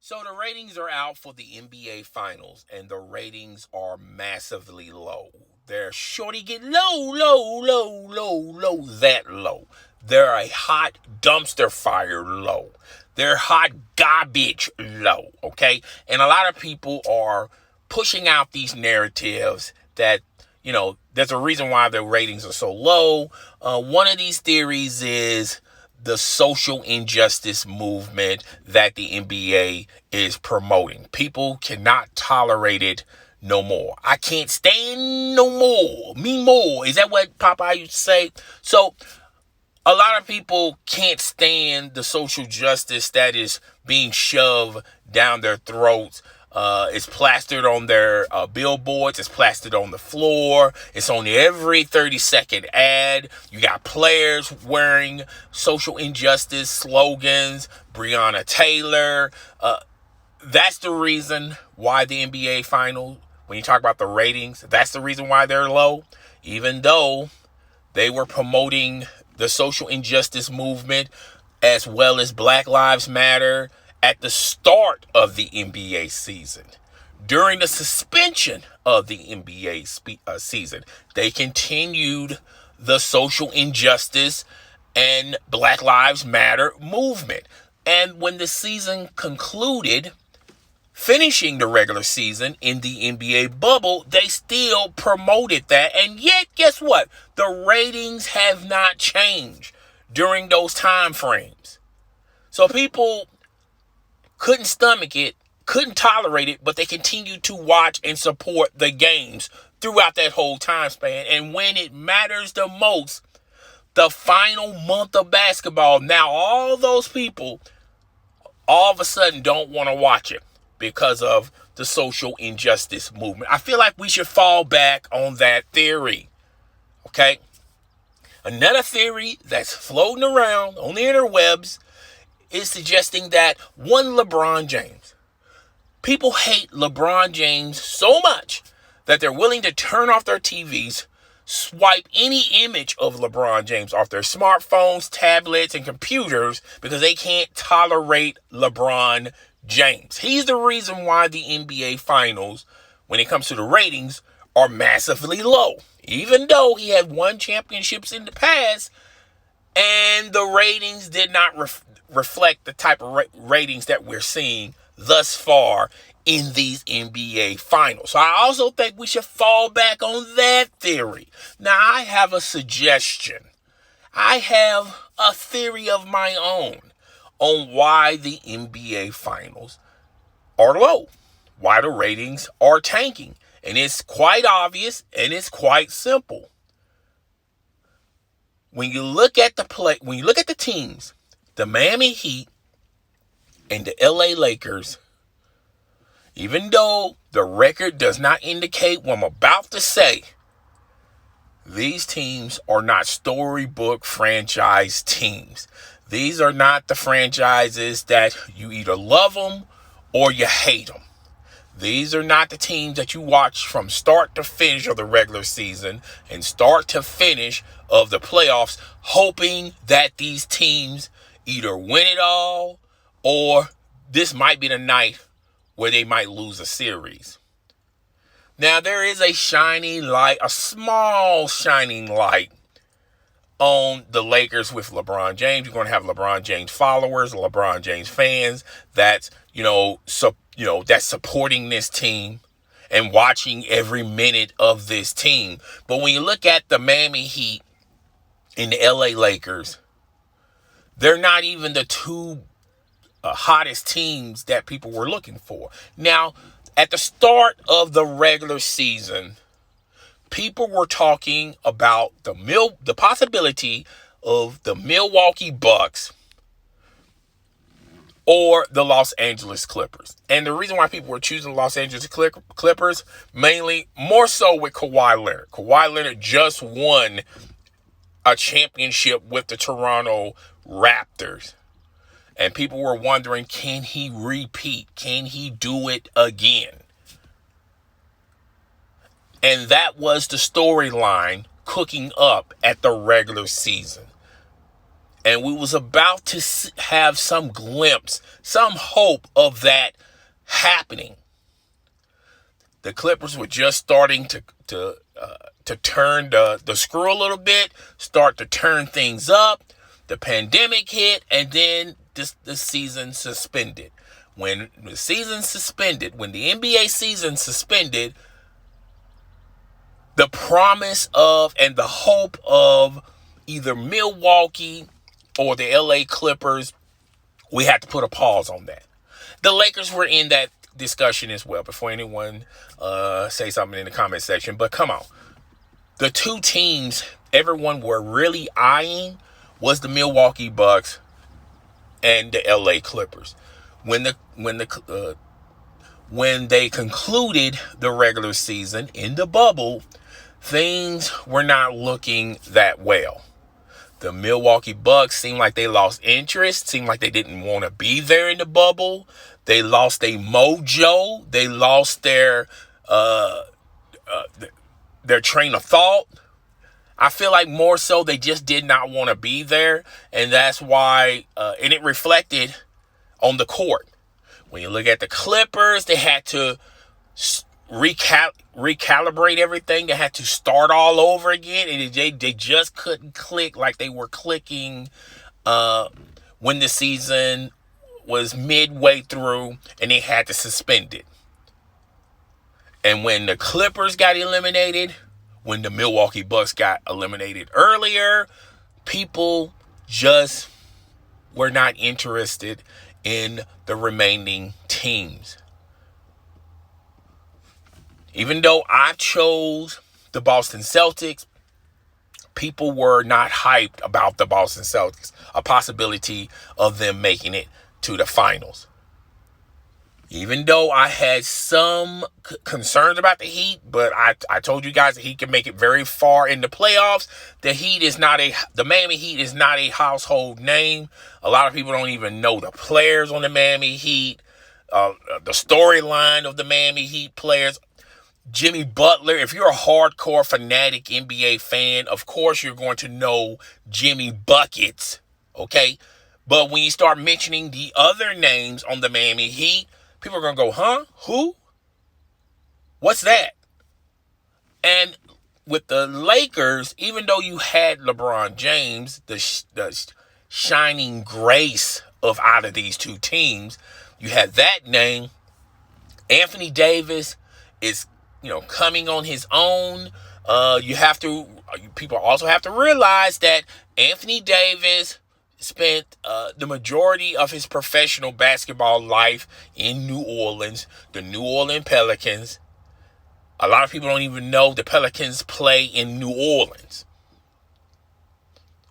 So the ratings are out for the NBA Finals, and the ratings are massively low. They're shorty get low, that low. They're a hot dumpster fire low. They're hot garbage low, okay? And a lot of people are pushing out these narratives that, there's a reason why the ratings are so low. One of these theories is the social injustice movement that the NBA is promoting. People cannot tolerate it no more. I can't stand no more. Me more. Is that what Popeye used to say? So a lot of people can't stand the social justice that is being shoved down their throats. It's plastered on their billboards. It's plastered on the floor. It's on every 30-second ad. You got players wearing social injustice slogans. Breonna Taylor. That's the reason why the NBA Finals, when you talk about the ratings, that's the reason why they're low. Even though they were promoting the social injustice movement as well as Black Lives Matter at the start of the NBA season. During the suspension of the NBA season, they continued the social injustice and Black Lives Matter movement. And when the season concluded, finishing the regular season in the NBA bubble, they still promoted that. And yet, guess what? The ratings have not changed during those time frames. So people couldn't stomach it, couldn't tolerate it, but they continued to watch and support the games throughout that whole time span. And when it matters the most, the final month of basketball, now all those people all of a sudden don't want to watch it because of the social injustice movement. I feel like we should fall back on that theory. Okay? Another theory that's floating around on the interwebs is suggesting that one LeBron James. People hate LeBron James so much that they're willing to turn off their TVs, swipe any image of LeBron James off their smartphones, tablets, and computers because they can't tolerate LeBron James. He's the reason why the NBA Finals, when it comes to the ratings, are massively low. Even though he had won championships in the past, and the ratings did not reflect the type of ratings that we're seeing thus far in these NBA Finals. So I also think we should fall back on that theory. Now, I have a suggestion. I have a theory of my own on why the NBA Finals are low, why the ratings are tanking. And it's quite obvious and it's quite simple. When you look at the teams, the Miami Heat and the LA Lakers, even though the record does not indicate what I'm about to say, these teams are not storybook franchise teams. These are not the franchises that you either love them or you hate them. These are not the teams that you watch from start to finish of the regular season and start to finish of the playoffs, hoping that these teams either win it all or this might be the night where they might lose a series. Now, there is a shining light, a small shining light on the Lakers with LeBron James. You're going to have LeBron James followers, LeBron James fans that's supporting this team and watching every minute of this team. But when you look at the Miami Heat and the LA Lakers, they're not even the two hottest teams that people were looking for. Now, at the start of the regular season, people were talking about the possibility of the Milwaukee Bucks or the Los Angeles Clippers. And the reason why people were choosing the Los Angeles Clippers, mainly more so with Kawhi Leonard. Kawhi Leonard just won a championship with the Toronto Raptors. And people were wondering, can he repeat? Can he do it again? And that was the storyline cooking up at the regular season. And we was about to have some glimpse, some hope of that happening. The Clippers were just starting to turn the screw a little bit, start to turn things up. The pandemic hit, and then the season suspended. When the season suspended, when the NBA season suspended, the promise of and the hope of either Milwaukee or the LA Clippers, we had to put a pause on that. The Lakers were in that discussion as well, before anyone say something in the comment section. But come on. The two teams everyone were really eyeing was the Milwaukee Bucks and the LA Clippers. When they concluded the regular season in the bubble, things were not looking that well. The Milwaukee Bucks seemed like they lost interest, seemed like they didn't want to be there in the bubble. They lost their mojo. They lost their train of thought. I feel like more so they just did not want to be there, and that's why, and it reflected on the court. When you look at the Clippers, they had to recalibrate everything. They had to start all over again, and they just couldn't click like they were clicking when the season was midway through, and they had to suspend it. And when the Clippers got eliminated, when the Milwaukee Bucks got eliminated earlier, people just were not interested in the remaining teams. Even though I chose the Boston Celtics, people were not hyped about the Boston Celtics, a possibility of them making it to the finals. Even though I had some concerns about the Heat, but I told you guys that he can make it very far in the playoffs. The Miami Heat is not a household name. A lot of people don't even know the players on the Miami Heat, the storyline of the Miami Heat players. Jimmy Butler, if you're a hardcore fanatic NBA fan, of course you're going to know Jimmy Buckets, okay? But when you start mentioning the other names on the Miami Heat, people are going to go, huh? Who? What's that? And with the Lakers, even though you had LeBron James, the shining grace of out of these two teams, you had that name. Anthony Davis is, coming on his own. People also have to realize that Anthony Davis spent the majority of his professional basketball life in New Orleans, the New Orleans Pelicans. A lot of people don't even know the Pelicans play in New Orleans.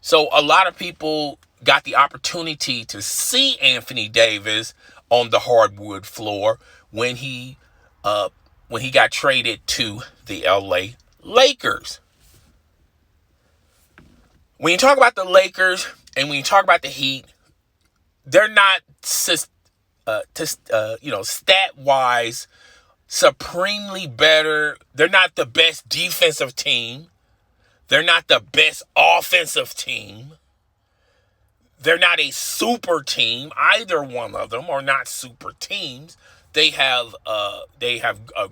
So a lot of people got the opportunity to see Anthony Davis on the hardwood floor when he got traded to the LA Lakers. When you talk about the Lakers and when you talk about the Heat, they're not stat-wise supremely better. They're not the best defensive team. They're not the best offensive team. They're not a super team. Either one of them are not super teams. They have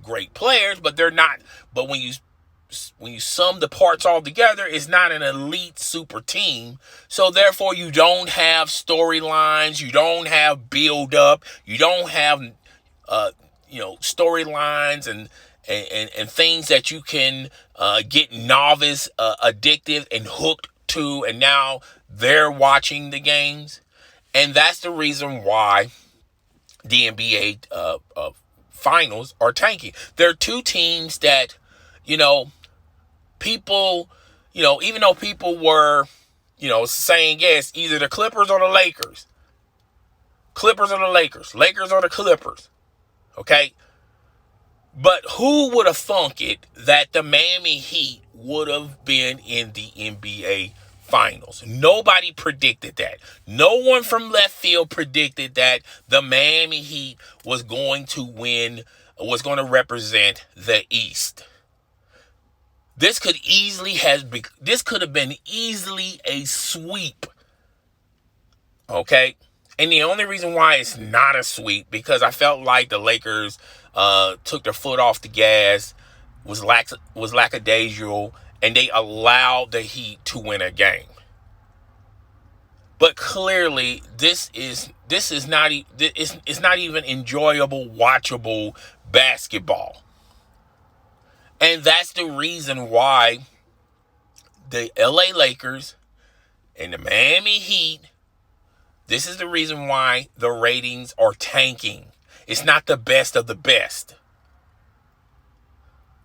great players, but they're not. But when you sum the parts all together, it's not an elite super team. So therefore, you don't have storylines. You don't have build up. You don't have storylines and things that you can get novice addictive and hooked to. And now they're watching the games, and that's the reason why the NBA finals are tanking. There are two teams that, people, even though people were, saying, yes, either the Clippers or the Lakers. Clippers or the Lakers. Lakers or the Clippers. Okay? But who would have thunk it that the Miami Heat would have been in the NBA Finals? Nobody predicted that. No one from left field predicted that the Miami Heat was going to win, was going to represent the East. This could have been easily a sweep Okay? And the only reason why it's not a sweep, because I felt like the Lakers took their foot off the gas, was lackadaisical, and they allowed the Heat to win a game. But clearly, this is not it's not even enjoyable, watchable basketball. And that's the reason why the LA Lakers and the Miami Heat, this is the reason why the ratings are tanking. It's not the best of the best.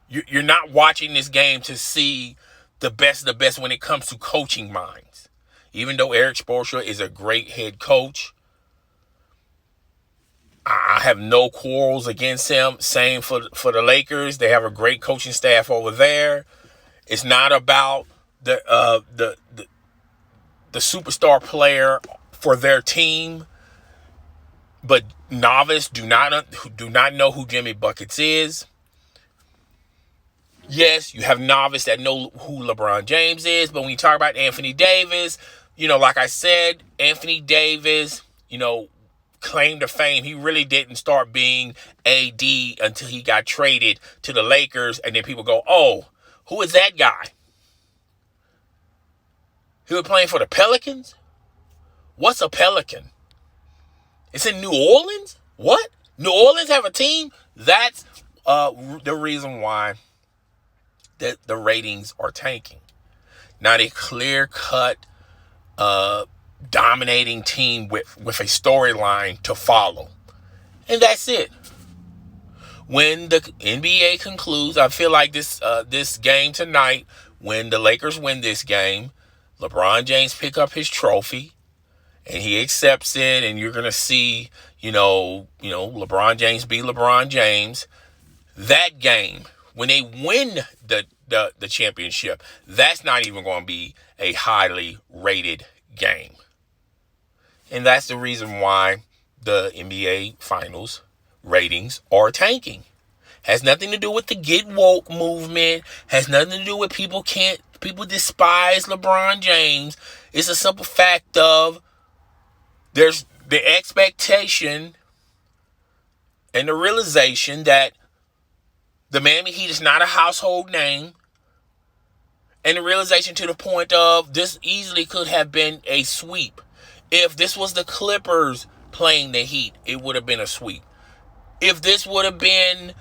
You're not watching this game to see the best of the best when it comes to coaching minds. Even though Eric Spoelstra is a great head coach, I have no quarrels against him. Same for the Lakers. They have a great coaching staff over there. It's not about the superstar player for their team, but novice do not know who Jimmy Buckets is. Yes, you have novice that know who LeBron James is, but when you talk about Anthony Davis, like I said, Anthony Davis, claim to fame. He really didn't start being AD until he got traded to the Lakers, and then people go, "Oh, who is that guy? He was playing for the Pelicans? What's a Pelican? It's in New Orleans? What? New Orleans have a team?" That's the reason why the ratings are tanking. Not a clear-cut dominating team with a storyline to follow. And that's it. When the NBA concludes, I feel like this game tonight, when the Lakers win this game, LeBron James pick up his trophy and he accepts it, and you're gonna see, LeBron James be LeBron James. That game, when they win the championship, that's not even going to be a highly rated game. And that's the reason why the NBA Finals ratings are tanking. Has nothing to do with the Get Woke movement. Has nothing to do with people despise LeBron James. It's a simple fact of there's the expectation and the realization that the Miami Heat is not a household name. And the realization to the point of this easily could have been a sweep. If this was the Clippers playing the Heat, it would have been a sweep. If this would have been,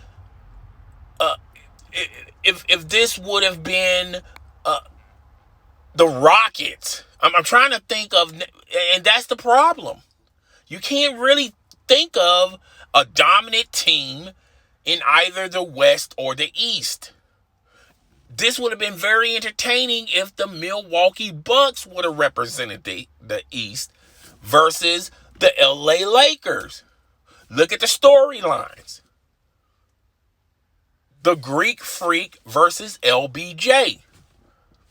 if this would have been the Rockets, I'm trying to think of, and that's the problem. You can't really think of a dominant team in either the West or the East. This would have been very entertaining if the Milwaukee Bucks would have represented the East versus the LA Lakers. Look at the storylines. The Greek Freak versus LBJ.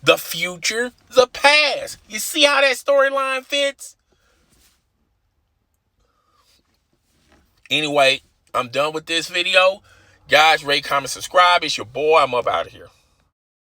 The future, the past. You see how that storyline fits? Anyway, I'm done with this video. Guys, rate, comment, subscribe. It's your boy. I'm up out of here.